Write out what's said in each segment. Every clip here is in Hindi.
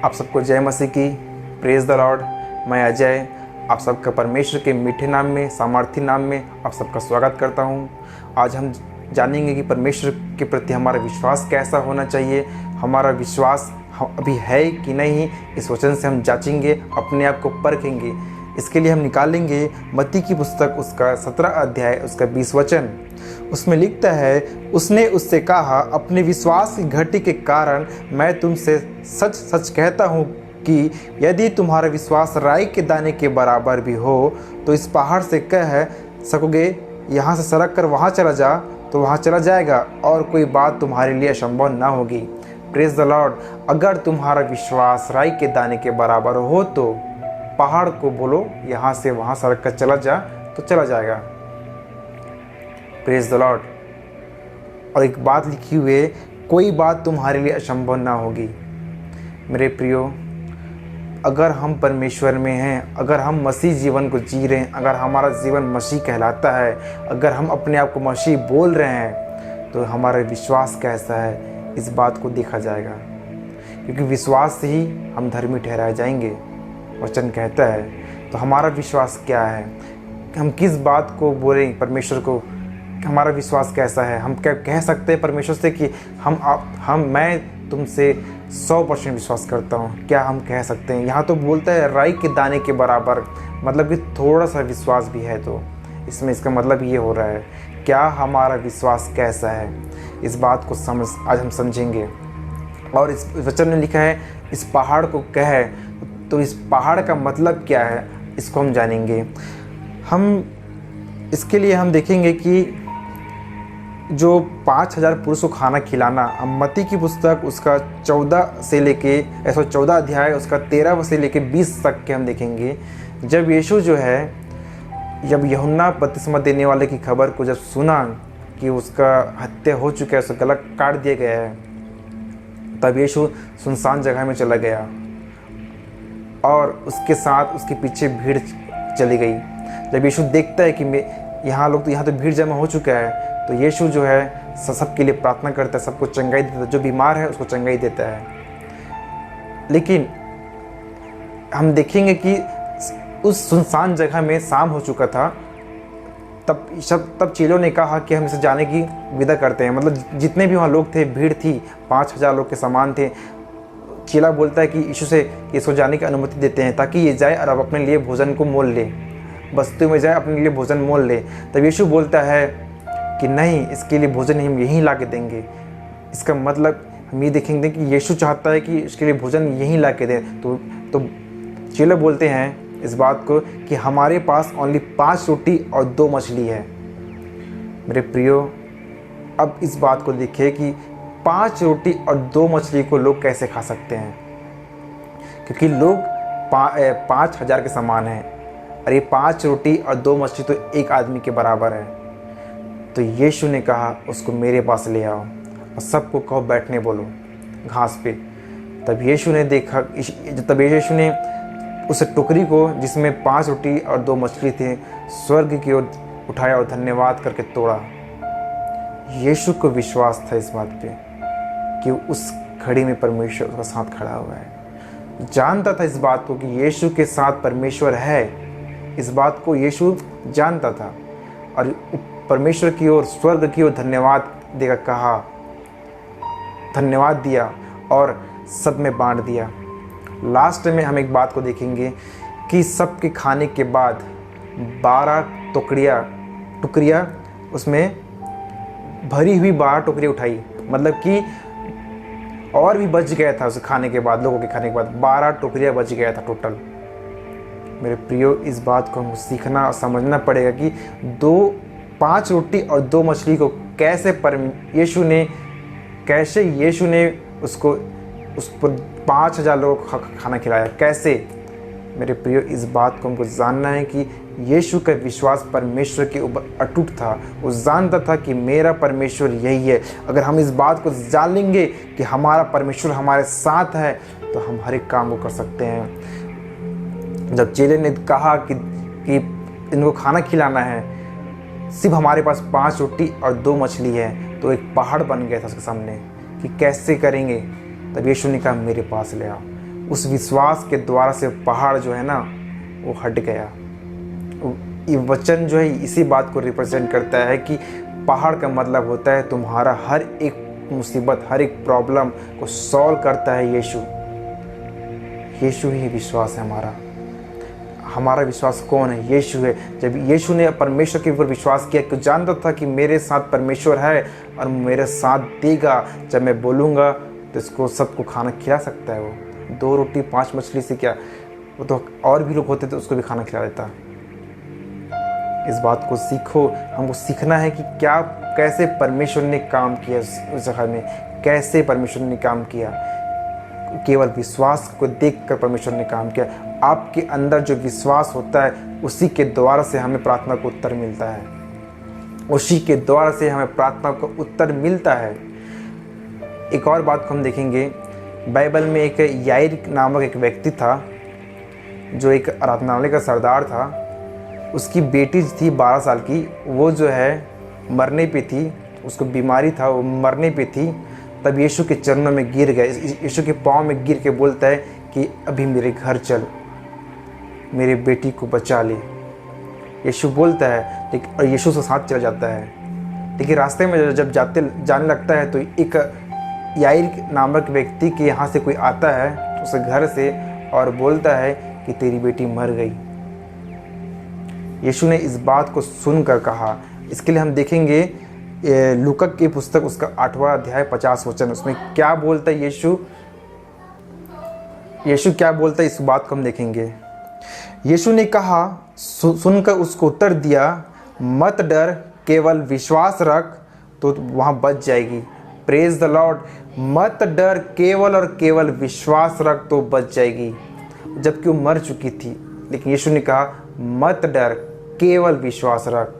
आप सबको जय मसीह की। Praise the Lord. मैं अजय आप सबका परमेश्वर के मीठे नाम में, सामर्थी नाम में आप सबका स्वागत करता हूं। आज हम जानेंगे कि परमेश्वर के प्रति हमारा विश्वास कैसा होना चाहिए। हमारा विश्वास अभी है कि नहीं, इस वचन से हम जांचेंगे, अपने आप को परखेंगे। इसके लिए हम निकालेंगे मत्ती की पुस्तक, उसका 17 अध्याय, उसका 20 वचन। उसमें लिखता है, उसने उससे कहा, अपने विश्वास की घटी के कारण मैं तुमसे सच सच कहता हूँ कि यदि तुम्हारा विश्वास राई के दाने के बराबर भी हो तो इस पहाड़ से कह सकोगे, यहाँ से सरक कर वहाँ चला जा, तो वहाँ चला जाएगा और कोई बात तुम्हारे लिए असंभव ना होगी। Praise the Lord. अगर तुम्हारा विश्वास राई के दाने के बराबर हो तो पहाड़ को बोलो, यहाँ से वहाँ सरक कर चला जा, तो चला जाएगा। Praise the Lord. और एक बात लिखी हुई है, कोई बात तुम्हारे लिए असंभव ना होगी। मेरे प्रियो, अगर हम परमेश्वर में हैं, अगर हम मसीह जीवन को जी रहे हैं, अगर हमारा जीवन मसीह कहलाता है, अगर हम अपने आप को मसीह बोल रहे हैं, तो हमारा विश्वास कैसा है इस बात को देखा जाएगा। क्योंकि विश्वास से ही हम धर्मी ठहराए जाएंगे, वचन कहता है। तो हमारा विश्वास क्या है, हम किस बात को बोलें परमेश्वर को, हमारा विश्वास कैसा है। हम क्या कह सकते हैं परमेश्वर से कि मैं तुमसे 100% विश्वास करता हूँ, क्या हम कह सकते हैं? यहाँ तो बोलता है राई के दाने के बराबर, मतलब कि थोड़ा सा विश्वास भी है। तो इसमें इसका मतलब ये हो रहा है, क्या हमारा विश्वास कैसा है, इस बात को आज हम समझेंगे। और इस वचन में लिखा है, इस पहाड़ को कहे, तो इस पहाड़ का मतलब क्या है, इसको हम जानेंगे। इसके लिए हम देखेंगे कि जो 5000 पुरुष को खाना खिलाना, मत्ती की पुस्तक उसका 14 अध्याय, उसका 13 से लेके 20 तक के हम देखेंगे। जब यीशु जब यूहन्ना बपतिस्मा देने वाले की खबर को जब सुना कि उसका हत्या हो चुका है, उसका गला काट दिया गया है, तब यीशु सुनसान जगह में चला गया और उसके साथ उसके पीछे भीड़ चली गई। जब यीशु देखता है कि यहाँ तो भीड़ जमा हो चुका है, तो यीशु जो है सबके लिए प्रार्थना करता है, सबको चंगाई देता है, जो बीमार है उसको चंगाई देता है। लेकिन हम देखेंगे कि उस सुनसान जगह में शाम हो चुका था। तब चेलों ने कहा कि हम इसे जाने की विदा करते हैं। मतलब जितने भी वहाँ लोग थे, भीड़ थी, 5000 लोग के समान थे। चेला बोलता है कि यीशु से इसको जाने की अनुमति देते हैं ताकि ये जाए और अब अपने लिए भोजन को मोल ले, बस्ती में जाए, अपने लिए भोजन मोल ले। तब यीशु बोलता है कि नहीं, इसके लिए भोजन हम यहीं ला के देंगे। इसका मतलब हम ये देखेंगे कि यीशु चाहता है कि इसके लिए भोजन यहीं ला के दें। तो चेले बोलते हैं इस बात को कि हमारे पास ओनली 5 रोटी और 2 मछली है। मेरे प्रियो, अब इस बात को देखिए कि 5 रोटी और 2 मछली को लोग कैसे खा सकते हैं, क्योंकि लोग 5000 के समान हैं। और ये 5 रोटी और 2 मछली तो एक आदमी के बराबर है। तो यीशु ने कहा, उसको मेरे पास ले आओ और सबको कहो बैठने बोलो घास पे। तब यीशु ने उस टोकरी को जिसमें 5 रोटी और 2 मछली थे, स्वर्ग की ओर उठाया और धन्यवाद करके तोड़ा। यीशु को विश्वास था इस बात पे कि उस घड़ी में परमेश्वर उसका साथ खड़ा हुआ है। जानता था इस बात को कि यीशु के साथ परमेश्वर है। इस बात को यीशु जानता था और परमेश्वर की ओर, स्वर्ग की ओर धन्यवाद देकर कहा, धन्यवाद दिया और सब में बांट दिया। लास्ट में हम एक बात को देखेंगे कि सबके खाने के बाद 12 टुकड़ियाँ उसमें भरी हुई 12 टुकड़ियाँ उठाई। मतलब कि और भी बच गया था उसे खाने के बाद, लोगों के खाने के बाद 12 टुकड़ियाँ बच गया था टोटल। मेरे प्रियो, इस बात को हमको सीखना और समझना पड़ेगा कि 5 रोटी और 2 मछली को कैसे यीशु ने उस पर 5000 लोगों को खाना खिलाया, कैसे। मेरे प्रियो, इस बात को हमको जानना है कि यीशु का विश्वास परमेश्वर के ऊपर अटूट था। वो जानता था कि मेरा परमेश्वर यही है। अगर हम इस बात को जान लेंगे कि हमारा परमेश्वर हमारे साथ है, तो हम हर एक काम को कर सकते हैं। जब चेले ने कहा कि इनको खाना खिलाना है, सिर्फ हमारे पास 5 रोटी और 2 मछली है, तो एक पहाड़ बन गया था उसके सामने कि कैसे करेंगे। तब यीशु ने कहा, मेरे पास ले आओ। उस विश्वास के द्वारा से पहाड़ जो है ना वो हट गया। ये वचन जो है इसी बात को रिप्रेजेंट करता है कि पहाड़ का मतलब होता है तुम्हारा हर एक मुसीबत, हर एक प्रॉब्लम को सॉल्व करता है यीशु। यीशु ही विश्वास है हमारा। हमारा विश्वास कौन है? यीशु है। जब यीशु ने परमेश्वर के ऊपर विश्वास किया, क्योंकि जानता था कि मेरे साथ परमेश्वर है और मेरे साथ देगा। जब मैं बोलूँगा तो इसको सबको खाना खिला सकता है। वो 2 रोटी 5 मछली से क्या, वो तो और भी लोग होते तो उसको भी खाना खिला देता। इस बात को सीखो। हमको सीखना है कि क्या, कैसे परमेश्वर ने काम किया उस जगह में, कैसे परमेश्वर ने काम किया। केवल विश्वास को देखकर परमेश्वर ने काम किया। आपके अंदर जो विश्वास होता है उसी के द्वारा से हमें प्रार्थना को उत्तर मिलता है। उसी के द्वारा से हमें प्रार्थना को उत्तर मिलता है। एक और बात को हम देखेंगे, बाइबल में एक याईर नामक एक व्यक्ति था जो एक आराधनालय का सरदार था। उसकी बेटी थी 12 साल की, वो जो है मरने पे थी, उसको बीमारी था, वो मरने पे थी। तब यीशु के चरणों में गिर गए, यीशु के पाँव में गिर के बोलता है कि अभी मेरे घर चल, मेरे बेटी को बचा ले। यीशु बोलता है, लेकिन और यीशु से साथ चला जाता है। लेकिन रास्ते में जब जाने लगता है तो एक याईर नामक व्यक्ति के यहाँ से कोई आता है उस घर से और बोलता है कि तेरी बेटी मर गई। यीशु ने इस बात को सुनकर कहा। इसके लिए हम देखेंगे लूका की पुस्तक उसका 8वां अध्याय 50 वचन, उसमें क्या बोलता है यीशु क्या बोलता है, इस बात को हम देखेंगे। यीशु ने कहा, सुनकर उसको उत्तर दिया, मत डर, केवल विश्वास रख तो वहाँ बच जाएगी। Praise the Lord. मत डर, केवल और केवल विश्वास रख तो बच जाएगी। जबकि वो मर चुकी थी, लेकिन यीशु ने कहा मत डर, केवल विश्वास रख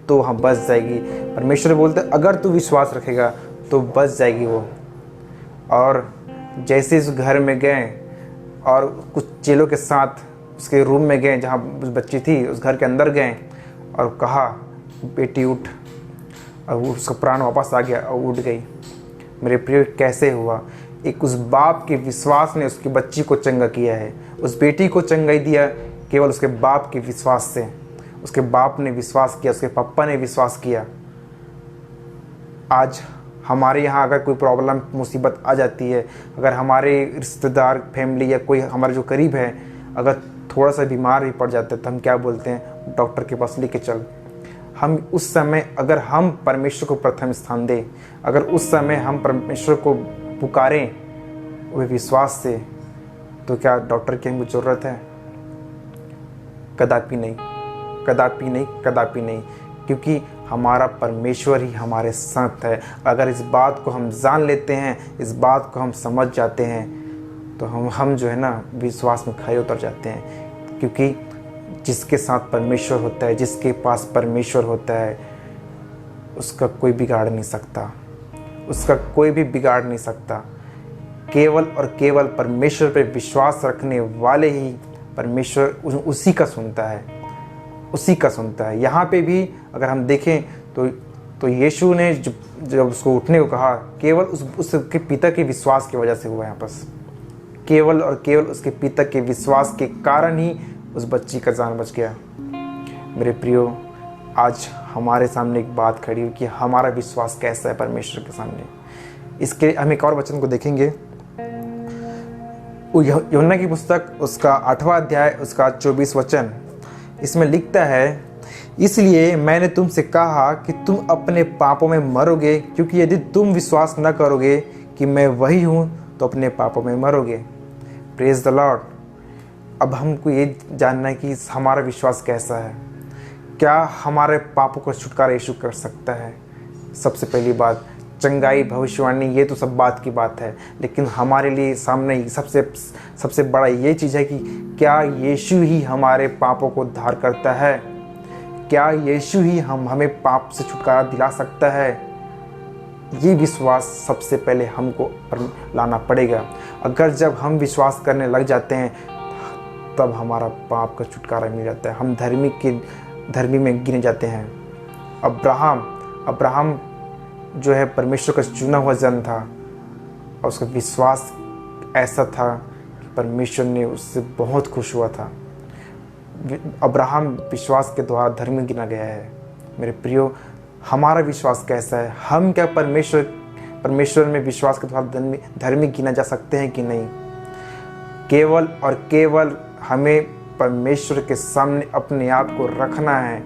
तो वहाँ बच जाएगी। परमेश्वर बोलते अगर तू विश्वास रखेगा तो बच जाएगी वो। और जैसे इस घर में गए और कुछ चेलों के साथ उसके रूम में गए जहाँ बच्ची थी, उस घर के अंदर गए और कहा बेटी उठ, और वो उसका प्राण वापस आ गया और उठ गई। मेरे प्रिय, कैसे हुआ? एक उस बाप के विश्वास ने उसकी बच्ची को चंगा किया है, उस बेटी को चंगाई दिया केवल उसके बाप के विश्वास से। उसके बाप ने विश्वास किया, उसके पापा ने विश्वास किया। आज हमारे यहाँ अगर कोई प्रॉब्लम, मुसीबत आ जाती है, अगर हमारे रिश्तेदार, फैमिली या कोई हमारे जो करीब है अगर थोड़ा सा बीमार भी पड़ जाता है तो हम क्या बोलते हैं? डॉक्टर के पास लेके चल। हम उस समय अगर हम परमेश्वर को प्रथम स्थान दें, अगर उस समय हम परमेश्वर को पुकारें वो विश्वास से, तो क्या डॉक्टर की हमको ज़रूरत है? कदापि नहीं, कदापि नहीं, कदापि नहीं। क्योंकि हमारा परमेश्वर ही हमारे साथ है। अगर इस बात को हम जान लेते हैं, इस बात को हम समझ जाते हैं, तो हम जो है ना विश्वास में खड़े उतर जाते हैं। क्योंकि जिसके साथ परमेश्वर होता है, जिसके पास परमेश्वर होता है, उसका कोई बिगाड़ नहीं सकता, उसका कोई भी बिगाड़ नहीं सकता। केवल और केवल परमेश्वर पर विश्वास रखने वाले ही परमेश्वर उसी का सुनता है, उसी का सुनता है। यहाँ पे भी अगर हम देखें तो यीशु ने जब उसको उठने को कहा, केवल उसके पिता के विश्वास की वजह से हुआ। यहाँ पर केवल और केवल उसके पिता के विश्वास के कारण ही उस बच्ची का जान बच गया। मेरे प्रियो, आज हमारे सामने एक बात खड़ी हुई कि हमारा विश्वास कैसा है परमेश्वर के सामने। इसके हम एक और वचन को देखेंगे, यूहन्ना की पुस्तक उसका 8वां अध्याय उसका 24 वचन। इसमें लिखता है, इसलिए मैंने तुमसे कहा कि तुम अपने पापों में मरोगे, क्योंकि यदि तुम विश्वास न करोगे कि मैं वही हूँ तो अपने पापों में मरोगे। Praise the lord. अब हमको ये जानना है कि हमारा विश्वास कैसा है। क्या हमारे पापों का छुटकारा यीशु कर सकता है? सबसे पहली बात, चंगाई, भविष्यवाणी, ये तो सब बात की बात है, लेकिन हमारे लिए सामने सबसे बड़ा ये चीज़ है कि क्या यीशु ही हमारे पापों को उद्धार करता है? क्या यीशु ही हमें पाप से छुटकारा दिला सकता है? ये विश्वास सबसे पहले हमको लाना पड़ेगा। अगर जब हम विश्वास करने लग जाते हैं तब हमारा पाप का छुटकारा मिल जाता है, हम धर्मी में गिने जाते हैं। अब्राहम जो है परमेश्वर का चुना हुआ जन था और उसका विश्वास ऐसा था कि परमेश्वर ने उससे बहुत खुश हुआ था। अब्राहम विश्वास के द्वारा धर्मी गिना गया है। मेरे प्रियो, हमारा विश्वास कैसा है? हम क्या परमेश्वर में विश्वास के द्वारा धर्मी गिना जा सकते हैं कि नहीं? केवल और केवल हमें परमेश्वर के सामने अपने आप को रखना है,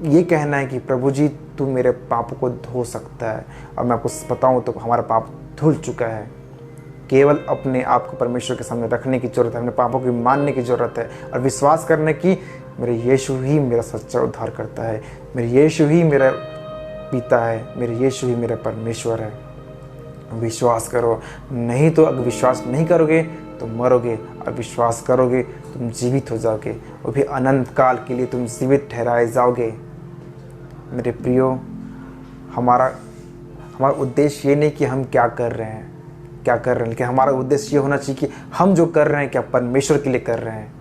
ये कहना है कि प्रभु जी तू मेरे पापों को धो सकता है। और मैं आपको बताऊं तो हमारा पाप धुल चुका है। केवल अपने आप को परमेश्वर के सामने रखने की ज़रूरत है, अपने पापों की मानने की ज़रूरत है और विश्वास करने की मेरे यीशु ही मेरा सच्चा उद्धार करता है, मेरे यीशु ही मेरा पिता है, मेरे यीशु ही मेरा परमेश्वर है। विश्वास करो, नहीं तो अगर विश्वास नहीं करोगे तो मरोगे, और विश्वास करोगे तुम जीवित हो जाओगे, वो भी अनंत काल के लिए तुम जीवित ठहराए जाओगे। मेरे प्रियो, हमारा उद्देश्य ये नहीं कि हम क्या कर रहे हैं, लेकिन हमारा उद्देश्य ये होना चाहिए कि हम जो कर रहे हैं क्या परमेश्वर के लिए कर रहे हैं।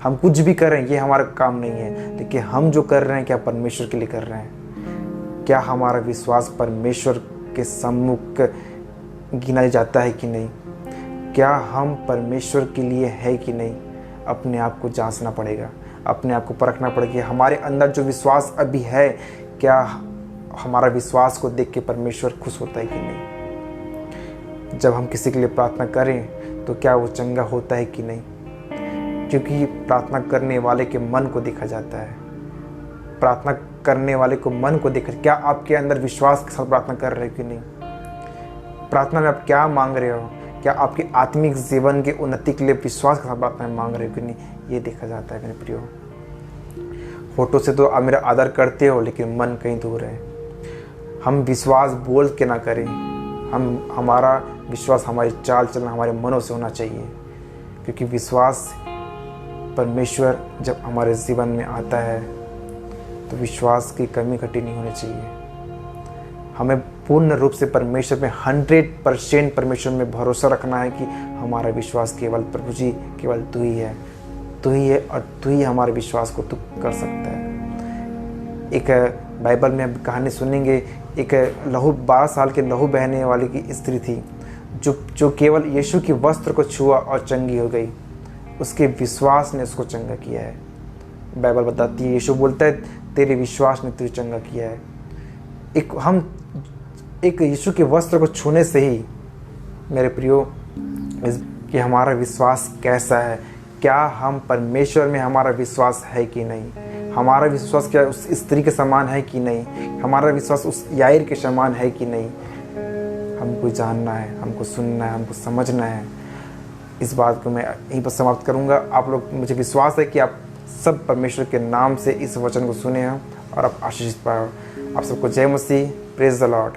हम कुछ भी कर रहे हैं ये हमारा काम नहीं है, लेकिन हम जो कर रहे हैं क्या परमेश्वर के लिए कर रहे हैं। क्या हमारा विश्वास परमेश्वर के सम्मुख गिना जाता है कि नहीं? क्या हम परमेश्वर के लिए है कि नहीं? अपने आप को जांचना पड़ेगा, अपने आप को परखना पड़ेगा कि हमारे अंदर जो विश्वास अभी है, क्या हमारा विश्वास को देख के परमेश्वर खुश होता है कि नहीं। जब हम किसी के लिए प्रार्थना करें तो क्या वो चंगा होता है कि नहीं, क्योंकि प्रार्थना करने वाले के मन को देखा जाता है। प्रार्थना करने वाले को मन को देखा, क्या आपके अंदर विश्वास के साथ प्रार्थना कर रहे हो कि नहीं? प्रार्थना में आप क्या मांग रहे हो? क्या आपके आत्मिक जीवन के उन्नति के लिए विश्वास के साथ प्रार्थना में मांग रहे हो कि नहीं, ये देखा जाता है। मेरे प्रियो, फोटो से तो आप मेरा आदर करते हो, लेकिन मन कहीं दूर है। हम विश्वास बोल के ना करें, हमारा विश्वास हमारी चाल चलना हमारे मनों से होना चाहिए, क्योंकि विश्वास परमेश्वर जब हमारे जीवन में आता है तो विश्वास की कमी घटी नहीं होनी चाहिए। हमें पूर्ण रूप से परमेश्वर में 100% परमेश्वर में भरोसा रखना है कि हमारा विश्वास केवल प्रभु जी, केवल तू ही है और तू ही हमारे विश्वास को तू कर सकता है। एक बाइबल में हम कहानी सुनेंगे, एक 12 साल के लहू बहने वाली की स्त्री थी जो केवल यीशु की वस्त्र को छुआ और चंगी हो गई। उसके विश्वास ने उसको चंगा किया है। बाइबल बताती है, यीशु बोलता है तेरे विश्वास ने तुझे चंगा किया है। एक यीशु के वस्त्र को छूने से ही मेरे प्रियो कि हमारा विश्वास कैसा है, क्या हम परमेश्वर में हमारा विश्वास है कि नहीं, हमारा विश्वास क्या उस स्त्री के समान है कि नहीं, हमारा विश्वास उस याईर के समान है कि नहीं। हमको जानना है, हमको सुनना है, हमको समझना है। इस बात को मैं यहीं पर समाप्त करूंगा। आप लोग, मुझे विश्वास है कि आप सब परमेश्वर के नाम से इस वचन को सुने हैं और आप आशीषित पाए हो। आप सबको जय मसीह, प्रेज द लॉर्ड।